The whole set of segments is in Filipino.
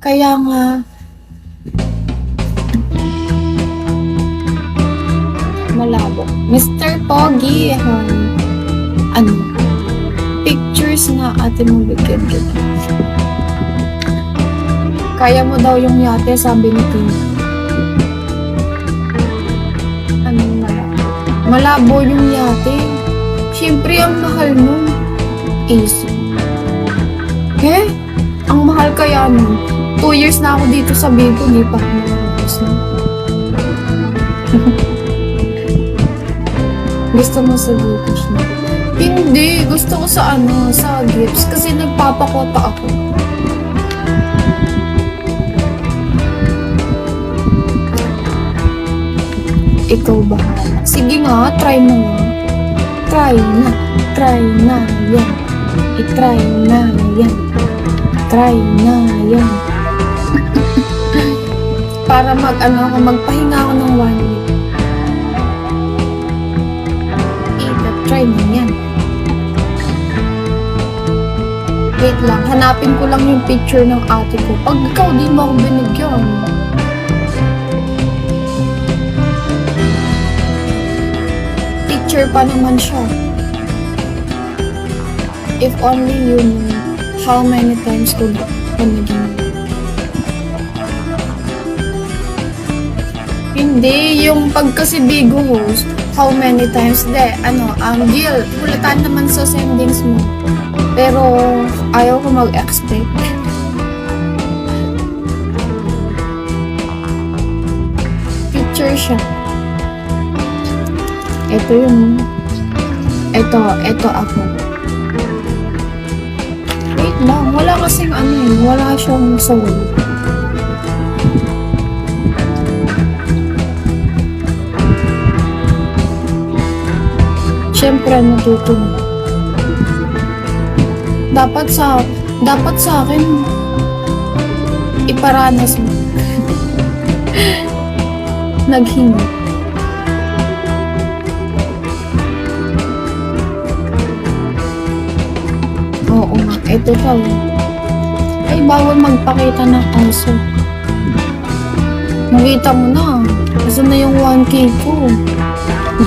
Kaya nga, malabo. Mr. Pogi, ano, pictures na ate mo bigyan kita. Kaya mo daw yung yate, sabi ni Kim. Ano malabo? Malabo yung yate. Siyempre, ang mahal nun. Easy. Ang mahal kaya nun. 2 years na ako dito sa Bigo, di pa ako nakapos na. Gusto mo sa Gcash na? Hindi. Gusto ko sa sa gifts kasi nagpapakota ako. Ikaw ba? Sige nga, try mo nga. Try na. Try na yan. I-try na yan. Try na yan. Para magpahinga ako ng 1 week. Try mo yan. Wait lang, hanapin ko lang yung picture ng ate ko. Pag ikaw di mo ako binigyan. Picture pa naman siya. If only you knew how many times ko binigyan. Hindi, yung pagkasi Bigo host, how many times, Gil, kulatan naman sa sendings mo. Pero, ayaw ko mag-expect. Picture siya. Ito ako. Wait lang, wala kasing wala siyang soul. Siyempre, natuto mo. Dapat sa akin, iparanas mo. Naghingi. Oo nga, ito pa. Ay, bawal magpakita ng aso. Nakita mo na. Kasi na yung 1K ko.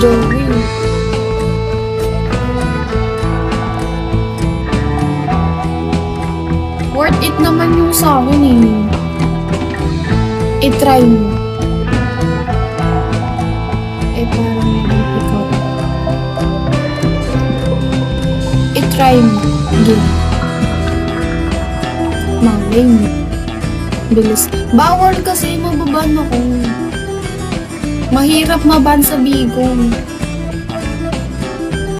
Joey. Worth it naman yung sa akin I-try mo. Parang ikaw. I-try mo. Game. Malay mo. Bilis. Bawal kasi mababan ako. Mahirap maban sa Bigo.